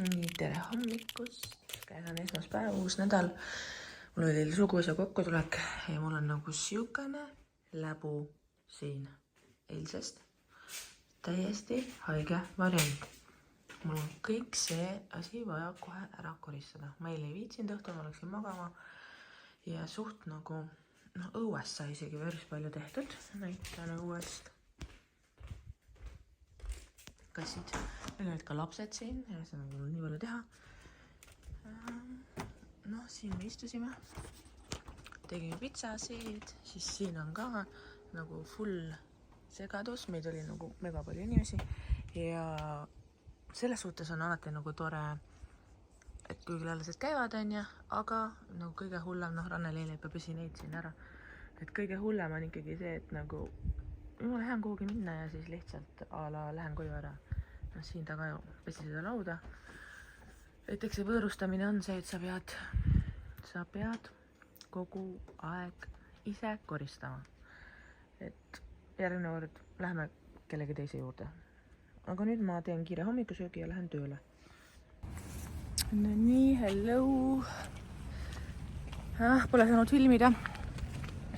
Nii, tere hommikust, käes on esmaspäev, uus nädal. Mul oli suguvõsa kokkutulek ja mul on nagu siukene läbu siin eilsest. Täiesti haige variant. Mul on kõik see asi vaja kohe ära koristada. Ma eile ei viitsinud õhtul, ma läksin magama ja suht nagu, õuest sai isegi päris palju tehtud. Näitan õuest. Kassid. Meil olid ka lapsed siin ja see on mul nii palju teha. Siin me istusime. Tegime pitsasid, siis siin on ka nagu full segadus. Meid oli nagu mega palju inimesi ja selles suhtes on alati nagu tore, et kui külalased käivad, aga nagu kõige hullem, Ranne Leelepa pesi neid siin ära. Et kõige hullem on ikkagi see, et nagu ma lähen kuhugi minna ja siis lihtsalt lähen koju ära. Siin taga ju pesi seda lauda. Et eks see võõrustamine on see, et sa pead kogu aeg ise koristama. Et järgmine kord lähme kellegi teise juurde. Aga nüüd ma teen kiire hommikusöögi ja lähen tööle. No nii, hello. Pole saanud filmida.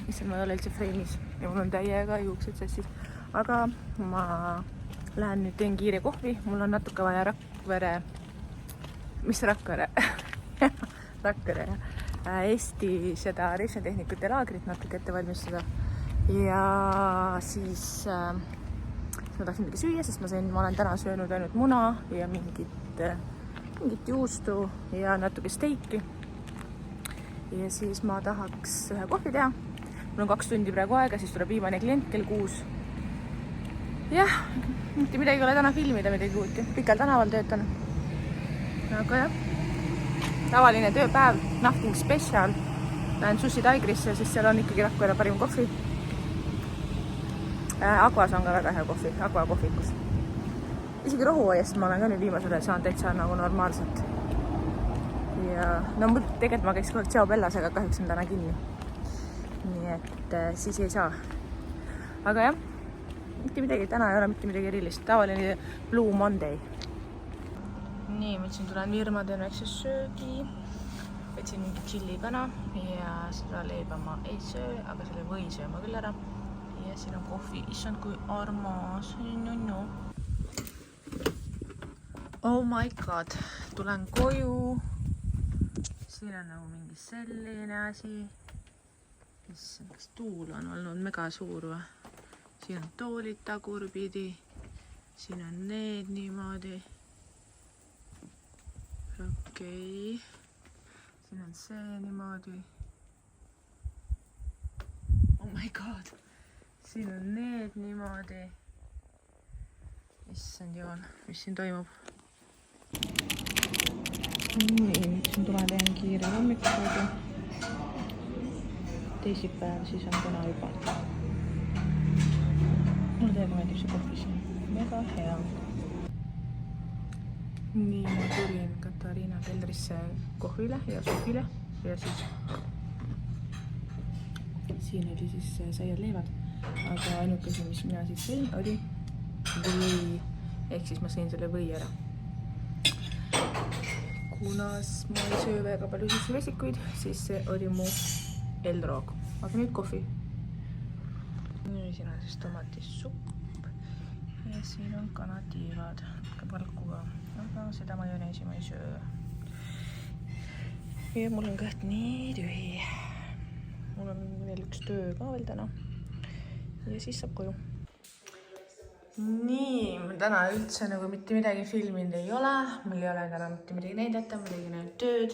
Issand, ma ei ole üldse freimis ja mul on täiega juuksed sassis. Aga ma lähen nüüd teen kiire kohvi. Mul on natuke vaja Rakvere. Mis Rakvere? Rakvere, jah. Eesti seda reisitehnikute laagrit natuke ette valmistada. Ja siis ma tahtsin midagi süüa, sest ma olen täna söönud ainult muna ja mingit juustu ja natuke steiki. Ja siis ma tahaks ühe kohvi teha. Mul on 2 tundi praegu aega, siis tuleb viimane klient kell 6. Jah, mitte midagi ei ole täna filmida midagi uut. Pikal tänaval töötan. Aga jah, tavaline tööpäev, nothing special. Lähen Sushi Tigrisse, sest seal on ikkagi Rakvere parim kohvi. Aquas on ka väga hea kohvi, Aqua kohvikus. Isegi rohuaiast ma olen ka nüüd viimasel ajal saanud täitsa nagu normaalselt. Ja tegelikult ma käiks kogu Ciao Bellas, aga kahjuks on täna kinni. Nii et siis ei saa. Aga jah, mitte midagi, täna ei ole mitte midagi erilist. Tavaline Blue Monday. Nii, mõtlesin tulen Virma, teen väikse söögi. Võtsin mingi tšillikana ja seda leiba ma ei söö, aga selle või sööma küll ära. Ja siin on kohvi. Issand, kui armas. Oh my god. Tulen koju. Siin on nagu mingi selline asi. Kas tuul on olnud mega suur või? Siin on toolid tagurpidi. Siin on need niimoodi. Okei. Siin on see niimoodi. Oh my god. Siin on need niimoodi. Issand jumal, mis siin toimub? Nii, nüüd siin tulen teen kiire hommikuga. Teisipäev siis on täna juba. Mulle täiega meeldib see kohvi siin. Mega hea. Nii, ma tulin Katariina keldrisse kohvile ja supile ja siis siin oli siis saiad leivad, aga ainukese, mis mina siis sõin, oli või, ehk siis ma sõin selle või ära. Kunas ma ei söö väga palju sissevesikuid, siis see oli mu eldroog. Aga nüüd kohvi. Nüüd siin on siis tomatisupp ja siin on kanatiivad palkuga. Aga seda majoneesi ma ei söö. Ja mul on kõht nii tühi. Mul on veel üks töö ka veel täna. Ja siis saab koju. Nii, ma täna üldse nagu mitte midagi filminud ei ole. Mul ei ole täna mitte midagi näidata, ma tegin ainult tööd.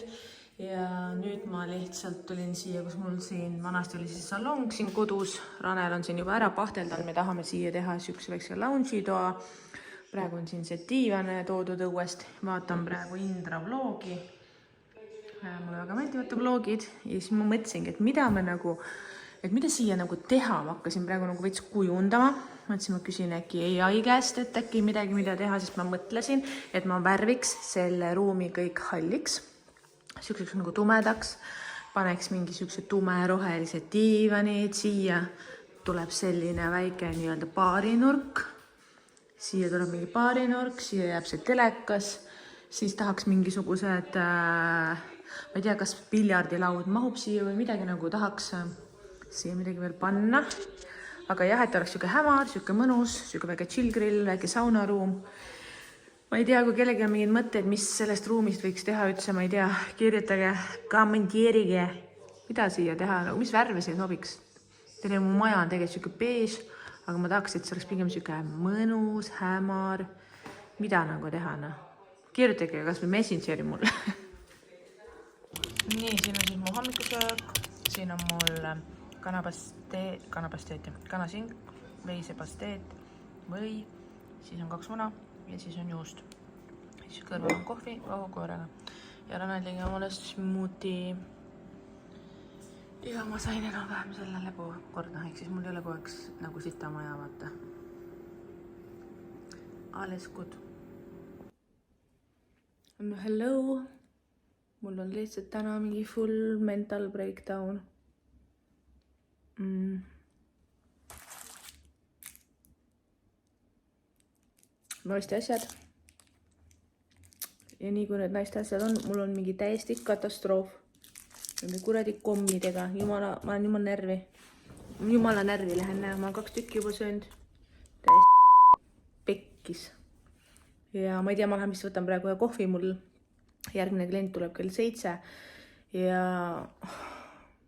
Ja nüüd ma lihtsalt tulin siia, kus mul siin vanasti oli siis salong siin kodus. Ranel on siin juba ära pahteldanud. Me tahame siia teha siukse väikse lounge'i toa. Praegu on siin see diivane toodud õuest. Vaatan praegu Indra vlogi. Mulle väga meeldivad vlogid. Ja siis ma mõtlesingi, et mida siia nagu teha. Ma hakkasin praegu nagu veits kujundama. Mõtlesin, ma küsin äkki AI käest, et äkki midagi, mida teha. Sest ma mõtlesin, et ma värviks selle ruumi kõik halliks. Siukseks nagu tumedaks. Paneks mingi siukse tumerohelise diivanid. Siia tuleb selline väike baarinurk. Siia tuleb mingi baarinurk, siia jääb see telekas siis tahaks mingisugused, ma ei tea, kas piljardilaud mahub siia või midagi nagu tahaks siia midagi veel panna. Aga jah, et oleks siuke hämar, siuke mõnus, siuke väike chill grill, väike saunaruum. Ma ei tea, kui kellegi on mingid mõtted, mis sellest ruumist võiks teha üldse, ma ei tea, kirjutage, kommenteerige, mida siia teha, nagu mis värve siia sobiks. Tere, mu maja on tegelikult siuke beige, aga ma tahaks, et see oleks pigem siuke mõnus, hämar, mida nagu teha, noh. Kirjutage kas või Messengeri mulle. Nii, siin on siis mu hommikusöök, siin on mul kanasing, veisepasteet või siis on 2 muna ja siis on juust. Siis kõrval on kohvi vahukoorega ja Ranel tegi omale smuuti. Ja ma sain enam-vähem selle lebu korda, ehk siis mul ei ole kogu aeg nagu sita maja, vaata. Alles good. No hello. Mul on lihtsalt täna mingi full mental breakdown. Naiste asjad. Ja nii kui need naiste asjad on, mul on mingi täiesti katastroof. Nende kuradi kommidega. Ma olen jumala närvi. Jumala närvi lähen näha. Ma olen 2 tükki juba söönud. Täiesti pekkis. Ja ma ei tea, ma lähen vist võtan praegu ühe kohvi. Mul järgmine klient tuleb kell 7. Ja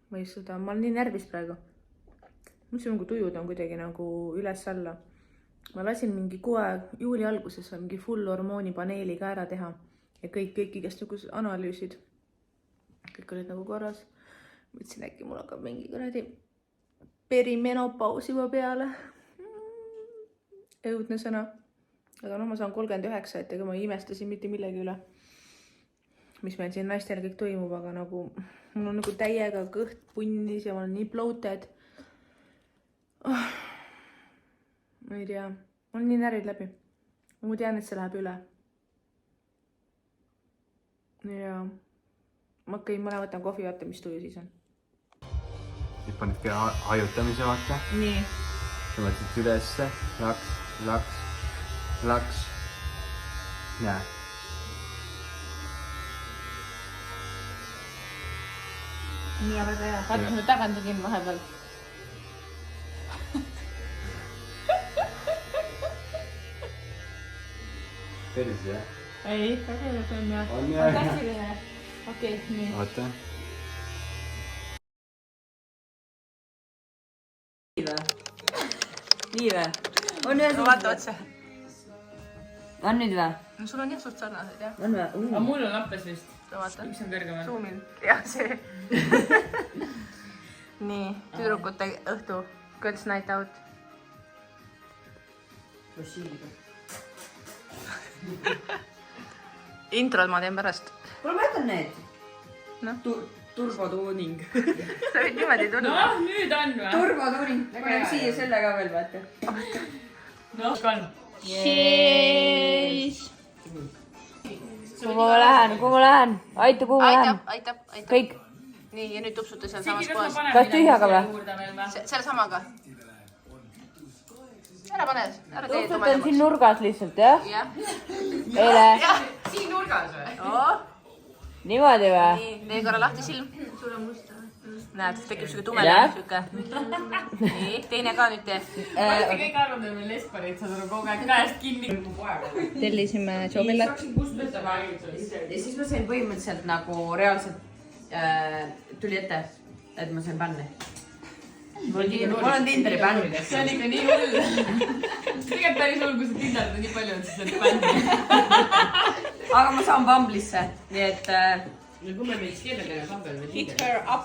ma olen nii närvis praegu. Mõtlesin, kui tujud on kuidagi nagu üles-alla. Ma lasin mingi juuli alguses mingi full hormoonipaneeli ka ära teha. Ja kõik igast nagu analüüsid. Kõik olid nagu korras. Mõtlesin, äkki mul hakkab mingi kuradi perimenopaus juba peale. Õudne sõna. Aga ma saan 39, et ega ma imestasin mitte millegi üle. Mis meil siin naistel kõik toimub, aga nagu mul on nagu täiega kõht punnis ja ma olen nii bloated. Ma ei tea, ma olen nii närvid läbi. Ma tean, et see läheb üle. Ja ma võtan kohvi, vaata, mis tuju siis on. Nüüd panedki hajutamise vaata. Nii. Sa võtsid ülesse, laks. Näe. Nii ja väga hea. Vaata, ma tagant tegin vahepeal. Tervis, jah? Ei, tegelikult on jah. On jah. Tassiline. Okei, nii. Oota. Nii või? On ühe No vaata otse. On nüüd või? No sul on jah suht sarnased, jah. On või? Aga mul on lappes vist. No vaata. Üks on kõrgemal. Zoomin. Jah, see. Nii, tüdrukute õhtu. Girls night out. Introd ma teen pärast. Kuule, ma jätan need. No. Turbotooning. Sa võid niimoodi tulla. No, nüüd on või? Turbotooning. Panen siia selle ka veel, vaata. No, kann. Cheers! Kuhu ma lähen? Aitu, kuhu ma lähen? Aitab. Kõik. Nii, ja nüüd tupsuta seal samas kohas. Kas tühjaga või? Selle samaga. Ära pane, ära tee. Tupsutan siin nurgas lihtsalt, jah? Jah. Eile. Siin nurgas või? Niimoodi või? Nii, tee korra lahti silm. Sul on musta. Näed, tekib siuke tume Jah. siuke. Nii, teine ka nüüd tee. Kõik arvavad, et me lesbarid, sa tuleb kogu aeg käest kinni. Tellisime jobillat. Ja siis ma sain põhimõtteliselt nagu reaalselt tuli ette, et ma sain bänni. Mul on Tinderi bänn. See on ikka nii hull. Tegelikult päris hull, kui sa Tinderid on nii palju, et sa saad bändi. Aga ma saan Bumble'isse, nii et... Ja kui me meid keeldele Bumble või Hit Tinder? her up.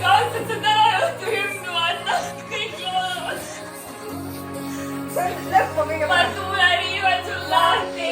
Kaotsad sa täna õhtu hümnu vaata, kõik loodavad. Ma tulen riivad sul lahti.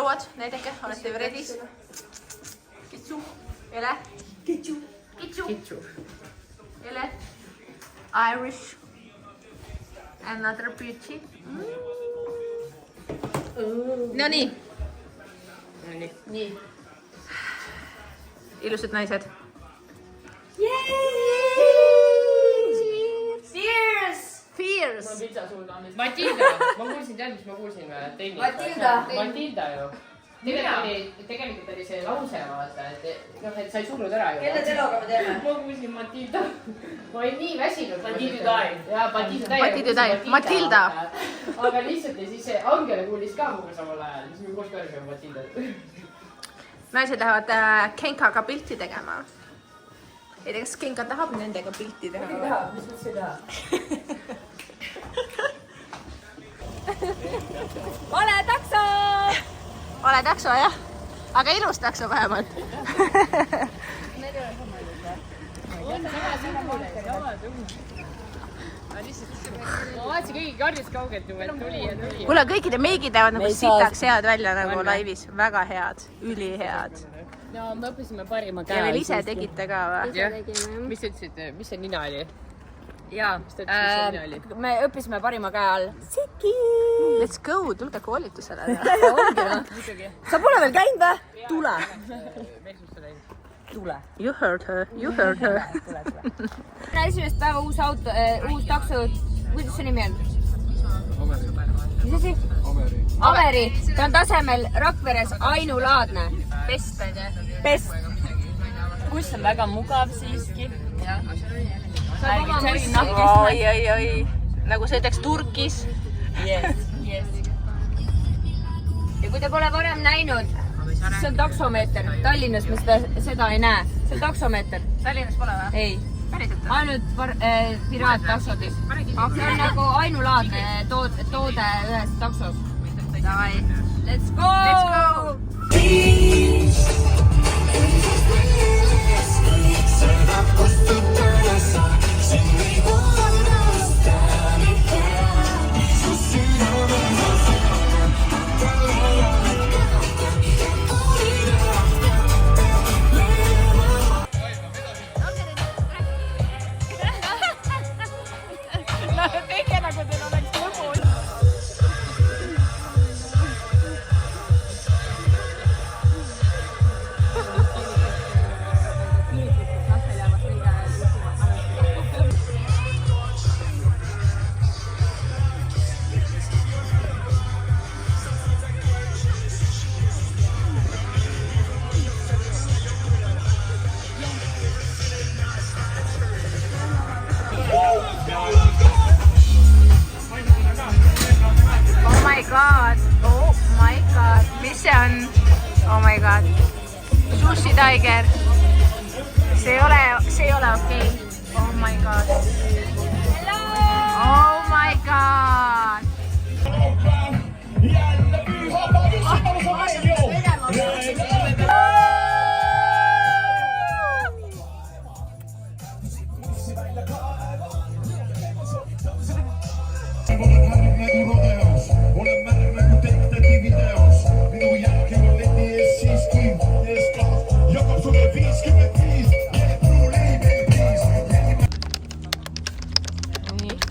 prouad, näidake, olete redis? Kitsu. Ele? Kitsu. Ele? Irish. Another beauty. No nii. Nii. Ilusad naised. Cheers! Matilda, ma kuulsin, tead mis ma kuulsin või? Matilda ju. Tegelikult oli see lause, vaata, et noh, et sa ei surnud ära ju. Kelle teloga me teeme? Ma kuulsin Matilda. Ma olin nii väsinud. Matilda. Jaa, Matilda. Matilda. Aga lihtsalt ja siis see Angela kuulis ka mulle samal ajal. Siis me koos kõrgeme Matilda. Naised lähevad Kenkaga pilti tegema. Ei tea, kas Kenka tahab nendega pilti teha? Ei taha, mis mõttes ei taha? Ole takso! Ole takso, jah. Aga ilus takso vähemalt. Ma vaatasin kõigi kardist kaugelt juba, et tuli. Kuule, kõikide meigid teevad nagu sitaks head välja nagu laivis. Väga head, ülihead. No me õppisime parima Ja veel ise tegite ka või? Jah, mis sa ütlesid, mis see nina oli? Jaa, me õppisime parima käe all. Siki! Let's go, tulge koolitusele. Sa pole veel käinud või? Tule! Tule. You heard her. Esimest päeva uus auto, uus takso, kuidas see nimi on? Mis asi? Averi. Ta on tasemel Rakveres ainulaadne. Best, on ju? Best. Kus on väga mugav siiski. Oi. Nagu see ütleks Turkis. Yes. Ja kui te pole varem näinud, siis see on taksomeeter. Tallinnas me seda ei näe. See on taksomeeter. Tallinnas pole või? Ei. Päriselt? Ainult piraattaksodes. See on nagu ainulaadne toode ühes taksos. Davai. Let's go! Oh my god, mis see on? Oh my god, Sushi Tiger. See ei ole okei. Oh my god. Oh my god.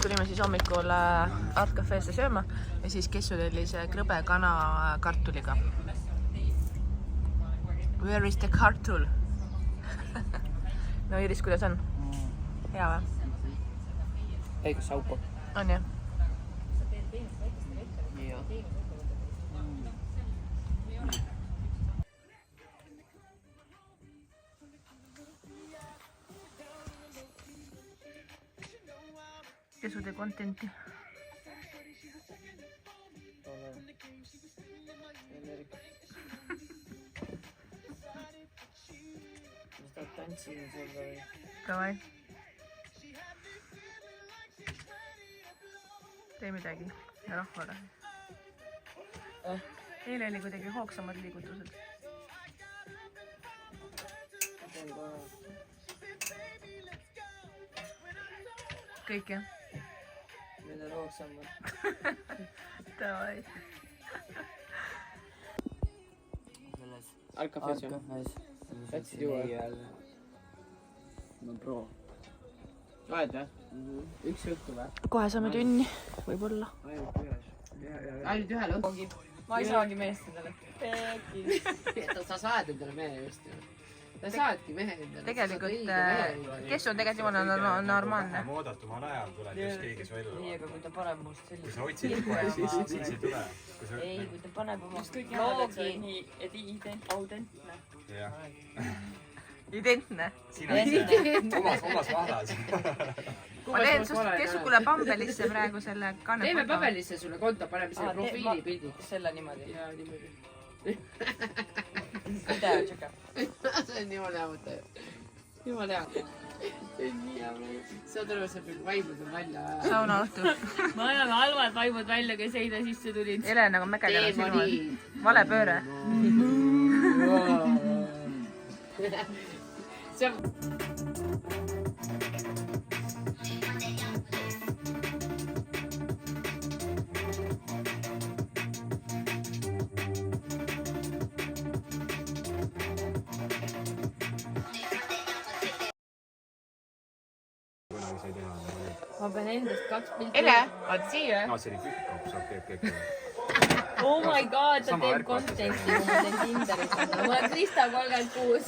Tulime siis hommikul Art Cafe'sse sööma ja siis Kessu tellis krõbe kana kartuliga. Where is the kartul? No Iris, kuidas on? Hea või? Eikö sauko? On jah? Kesu tee contenti. Davai. Tee midagi rahvale. Eile oli kuidagi hoogsamad liigutused. Kõik jah? Need on hoogsamad. Davai. Alcafes või? Tahtsid juua? No bro. Oled või? Üks õhtu või? kohe saame tünni, võib-olla. ainult ühel õhtul. ma ei saagi meest endale. sa saad endale mehe just ju. sa saadki mehe endale. tegelikult, kes on tegelikult jumala normaalne. oodatumal ajal tuleb just keegi su ellu. ei, aga kui ta paneb must kui sellise... sa otsid kohe, siis ei tule. ei, kui ta paneb oma kõik näevad, et see loogi... on nii autentne. jah. Identne. sina ise omas vahlas. ma teen sule Bumblisse praegu selle kanne. teeme Bubblisse sulle konto, paneme selle profiilipildi. selle niimoodi. jaa, niimoodi. video tšeka. see on jumala hea mõte. jumala hea. see on nii hea mõte. saad aru, see peab vaimud on välja. saunaõhtu. me oleme halvad vaimud välja, kes eile sisse tulid. Helenaga mägedel on sinu all. Vale pööre. see on... ma pean endast 2 pilti. Ele, oled siia? see oli küpkops, okei. Oh my god, ta Sama teeb värk content'i, kui ma teen Tinderit. ma olen Krista 36.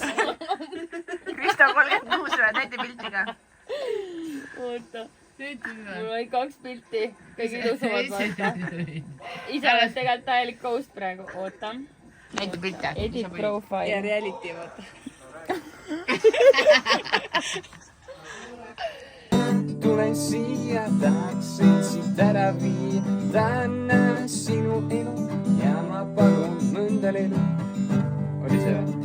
Kristo 36 või, näite piltiga. oota, mul oli 2 pilti, kõige ilusamad vaata. ise oled tegelikult täielik ghost praegu, oota. näita pilte. Edit profile. ja reality, vaata. Tulen siia, tahaksin siit ära viia. Täna sinu elu ja ma palun mõnda lelu. Oli see või?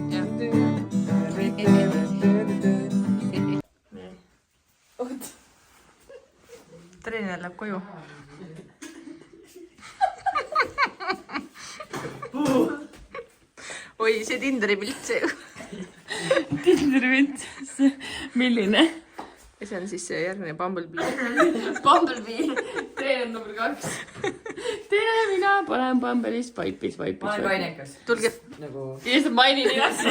Treener läheb koju. oi, see Tinderi pilt, see. Tinderi pilt. milline? ja see on siis see järgmine Bumblebee. Bumblebee. treener number 2. tere, mina panen Bumble'is vaipis. ma olen kainekas. tulge. nagu... ja siis mainin ennast.